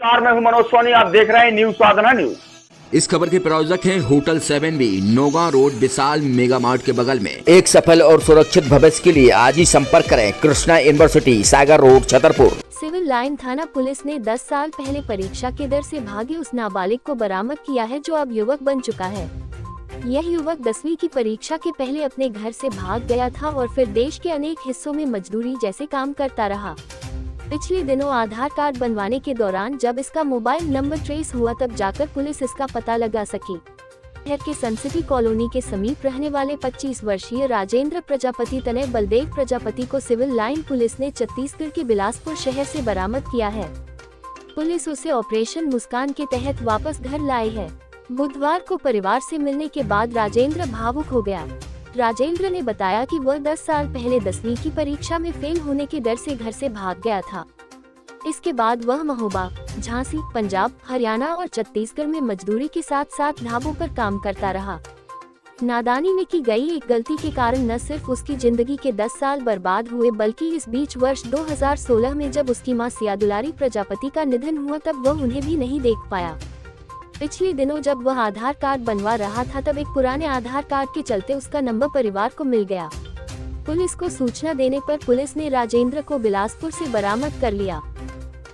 नमस्कार, मैं हूं मनोज सोनी। आप देख रहे हैं न्यूज साधना न्यूज। इस खबर के प्रायोजक हैं hotel 7B, नोगा road, Vishal mega mart के बगल में। एक सफल और सुरक्षित भविष्य के लिए आज ही संपर्क करें कृष्णा यूनिवर्सिटी, सागर रोड, छतरपुर। सिविल लाइन थाना पुलिस ने 10 साल पहले परीक्षा के डर से भागे उस नाबालिग को बरामद किया है जो अब युवक बन चुका है। यह युवक 10वीं की परीक्षा के पहले अपने घर से भाग गया था और फिर देश के अनेक हिस्सों में मजदूरी जैसे काम करता रहा। पिछले दिनों आधार कार्ड बनवाने के दौरान जब इसका मोबाइल नंबर ट्रेस हुआ तब जाकर पुलिस इसका पता लगा सकी। शहर के सनसिटी कॉलोनी के समीप रहने वाले 25 वर्षीय राजेंद्र प्रजापति तनय बलदेव प्रजापति को सिविल लाइन पुलिस ने छत्तीसगढ़ के बिलासपुर शहर से बरामद किया है। पुलिस उसे ऑपरेशन मुस्कान के तहत वापस घर लाई है। बुधवार को परिवार से मिलने के बाद राजेंद्र भावुक हो गया। राजेंद्र ने बताया कि वह 10 साल पहले 10वीं की परीक्षा में फेल होने के डर से घर से भाग गया था। इसके बाद वह महोबा, झांसी, पंजाब, हरियाणा और छत्तीसगढ़ में मजदूरी के साथ साथ ढाबों पर काम करता रहा। नादानी में की गई एक गलती के कारण न सिर्फ उसकी जिंदगी के 10 साल बर्बाद हुए बल्कि इस बीच वर्ष 2016 में जब उसकी मां सिया दुलारी प्रजापति का निधन हुआ तब वह उन्हें भी नहीं देख पाया। पिछले दिनों जब वह आधार कार्ड बनवा रहा था तब एक पुराने आधार कार्ड के चलते उसका नंबर परिवार को मिल गया। पुलिस को सूचना देने पर पुलिस ने राजेंद्र को बिलासपुर से बरामद कर लिया।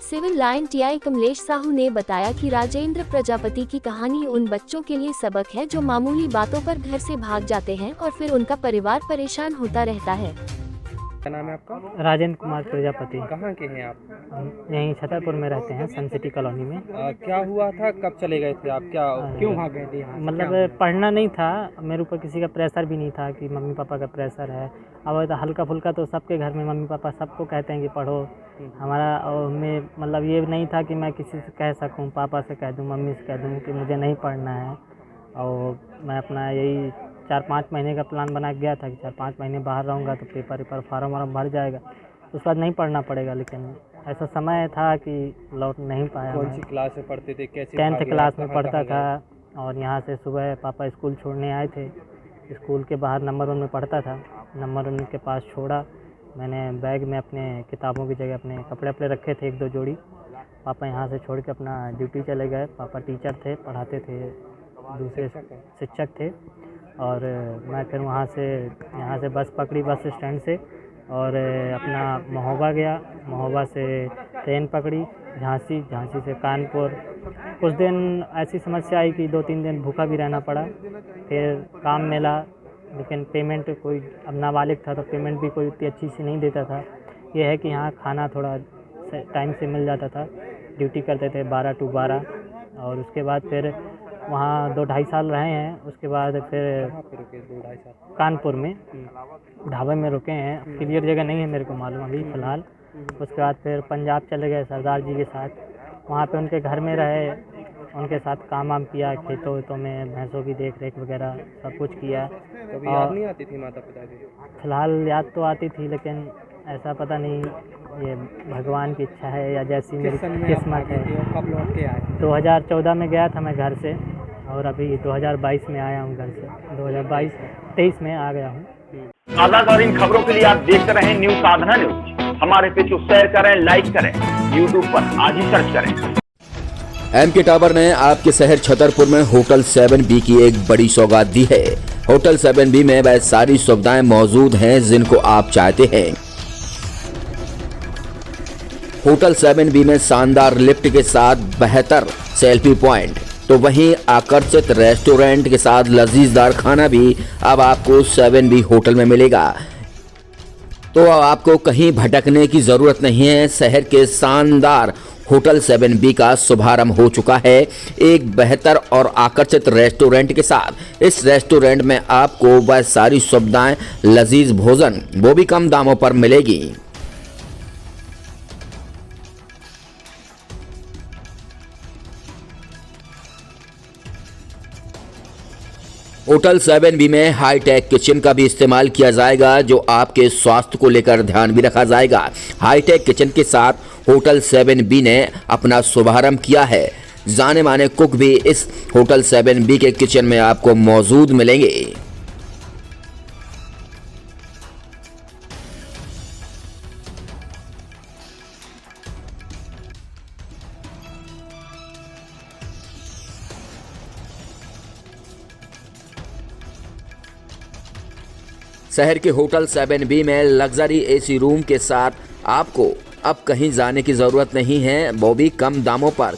Civil line TI Kamlesh Sahu ने बताया कि राजेंद्र प्रजापति की कहानी उन बच्चों के लिए सबक है जो मामूली बातों पर घर से भाग जाते हैं और फिर उनका परिवार परेशान होता रहता है। क्या नाम है आपका? राजेंद्र कुमार प्रजापति। कहाँ के हैं आप? हम यहीं छतरपुर में रहते हैं, सन सिटी कॉलोनी में। क्या हुआ था, कब चले गए थे आप, क्या क्यों भाग गए थे यहाँ से? मतलब पढ़ना नहीं था, मेरे ऊपर किसी का प्रेशर भी नहीं था कि मम्मी पापा का प्रेशर है। अब तो हल्का फुल्का तो सबके घर में मम्मी पापा सबको कहते हैं कि पढ़ो। हमारा और मैं मतलब ये नहीं था कि मैं किसी से कह सकूँ, पापा से कह दूँ, मम्मी से कह दूँ कि मुझे नहीं पढ़ना है। और मैं अपना यही 4-5 महीने का प्लान बना के गया था कि 4-5 महीने बाहर रहूँगा तो पेपर फार्म वार्म भर जाएगा, उसके बाद नहीं पढ़ना पड़ेगा। लेकिन ऐसा समय था कि लौट नहीं पाया। कौन सी क्लास में पढ़ते थे, कैसे? 10th क्लास में पढ़ता था और यहाँ से सुबह पापा स्कूल छोड़ने आए थे। स्कूल के बाहर नंबर 1 में पढ़ता था, नंबर 1 के पास छोड़ा मैंने। बैग में अपने किताबों की जगह अपने कपड़े अपने रखे थे 1-2 जोड़ी। पापा यहाँ से छोड़ के अपना ड्यूटी चले गए। पापा टीचर थे, पढ़ाते थे, दूसरे शिक्षक थे। और मैं फिर वहाँ से यहाँ से बस पकड़ी, बस स्टैंड से, और अपना महोबा गया। महोबा से ट्रेन पकड़ी झांसी, झांसी से कानपुर। कुछ दिन ऐसी समस्या आई कि 2-3 दिन भूखा भी रहना पड़ा। फिर काम मिला लेकिन पेमेंट कोई, अब नाबालिग था तो पेमेंट भी कोई उतनी अच्छी सी नहीं देता था। यह है कि यहाँ खाना थोड़ा टाइम से मिल जाता था। ड्यूटी करते थे 12 to 12। और उसके बाद फिर वहाँ 2-2.5 साल रहे हैं। उसके बाद फिर 2-2.5 साल कानपुर में ढाबे में रुके हैं। क्लियर जगह नहीं है मेरे को मालूम अभी फ़िलहाल। उसके बाद फिर पंजाब चले गए सरदार जी के साथ, वहाँ पे उनके घर में रहे, उनके साथ काम वाम किया, खेतों वेतों में भैंसों की देख रेख वगैरह सब कुछ किया। कभी याद नहीं आती थी माता पिता की? फ़िलहाल याद तो आती थी लेकिन ऐसा पता नहीं ये भगवान की इच्छा है या जैसी मेरी किस्मत है। कब लौट के आए? 2014 में गया था मैं घर से और अभी 2022 में आया हूँ घर से। 2023 में आ गया हूँ। ज्यादातर इन खबरों के लिए आप देखते रहें न्यूज साधना न्यूज। हमारे पेज को शेयर करें, लाइक करें, यूट्यूब पर आज ही सर्च करें। एमके टावर ने आपके शहर छतरपुर में होटल 7B की एक बड़ी सौगात दी है। होटल 7B में वह सारी सुविधाएं मौजूद हैं जिनको आप चाहते हैं। होटल 7B में शानदार लिफ्ट के साथ बेहतर सेल्फी पॉइंट, तो वहीं आकर्षित रेस्टोरेंट के साथ लजीजदार खाना भी अब आपको 7B होटल में मिलेगा। तो अब आपको कहीं भटकने की जरूरत नहीं है। शहर के शानदार होटल 7B का शुभारंभ हो चुका है एक बेहतर और आकर्षित रेस्टोरेंट के साथ। इस रेस्टोरेंट में आपको वह सारी सुविधाएं, लजीज भोजन, वो भी कम दामों पर मिलेगी। होटल 7B में हाईटेक किचन का भी इस्तेमाल किया जाएगा जो आपके स्वास्थ्य को लेकर ध्यान भी रखा जाएगा। हाईटेक किचन के साथ होटल 7B ने अपना शुभारंभ किया है। जाने माने कुक भी इस होटल 7B के किचन में आपको मौजूद मिलेंगे। शहर के होटल 7B में लग्जरी एसी रूम के साथ आपको अब कहीं जाने की जरूरत नहीं है, वो भी कम दामों पर।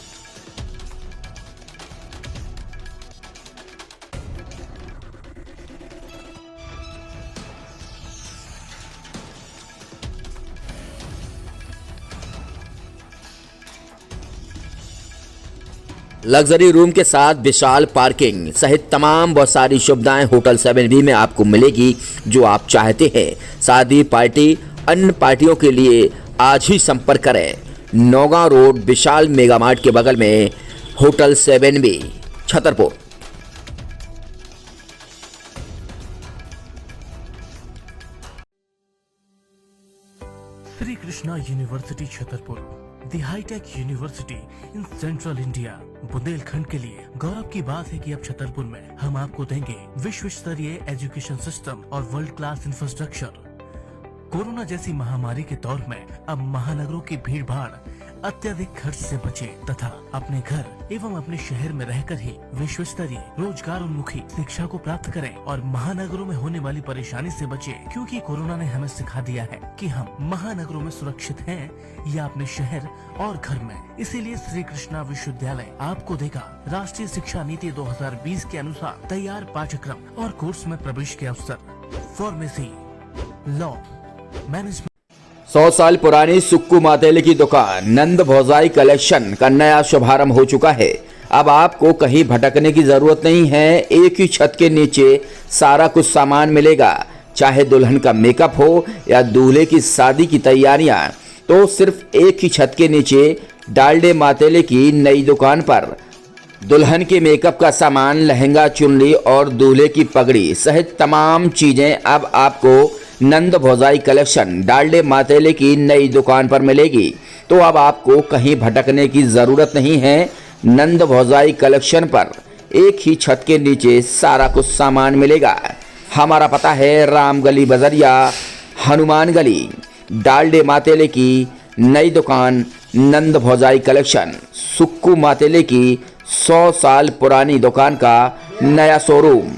लग्जरी रूम के साथ विशाल पार्किंग सहित तमाम बहुत सारी सुविधाएं होटल 7B में आपको मिलेगी जो आप चाहते हैं। शादी, पार्टी, अन्य पार्टियों के लिए आज ही संपर्क करें। Naugaon road Vishal mega mart के बगल में hotel 7B, Chhatarpur. Shri Krishna university Chhatarpur, the high tech university in central India. Bundelkhand के लिए गौरव की बात है कि अब छतरपुर में हम आपको देंगे विश्व स्तरीय एजुकेशन सिस्टम और वर्ल्ड क्लास इंफ्रास्ट्रक्चर। कोरोना जैसी महामारी के दौर में अब महानगरों की भीड़ भाड़, अत्यधिक खर्च से बचे तथा अपने घर एवं अपने शहर में रहकर ही विश्व स्तरीय रोजगार उन्मुखी शिक्षा को प्राप्त करें और महानगरों में होने वाली परेशानी से बचे, क्योंकि कोरोना ने हमें सिखा दिया है कि हम महानगरों में सुरक्षित हैं या अपने शहर और घर में। इसीलिए श्री कृष्णा विश्वविद्यालय आपको देगा राष्ट्रीय शिक्षा नीति 2020 के अनुसार तैयार पाठ्यक्रम और कोर्स में प्रवेश के अवसर। Pharmacy, law, management. 100 साल पुरानी सुक्कू मातेले की दुकान नंद भौजाई कलेक्शन का नया शुभारंभ हो चुका है। अब आपको कहीं भटकने की जरूरत नहीं है, एक ही छत के नीचे सारा कुछ सामान मिलेगा। चाहे दुल्हन का मेकअप हो या दूल्हे की शादी की तैयारियां, तो सिर्फ एक ही छत के नीचे डालडे मातेले की नई दुकान पर दुल्हन के मेकअप का सामान, लहंगा, चुनरी और दूल्हे की पगड़ी सहित तमाम चीजें अब आपको नंद भौजाई कलेक्शन डालडे मातेले की नई दुकान पर मिलेगी। तो अब आपको कहीं भटकने की जरूरत नहीं है। नंद भौजाई कलेक्शन पर एक ही छत के नीचे सारा कुछ सामान मिलेगा। हमारा पता है राम गली बजरिया, हनुमान गली। डालडे मातेले की नई दुकान नंद भौजाई कलेक्शन, सुक्कू मातेले की 100 साल पुरानी दुकान का नया शोरूम।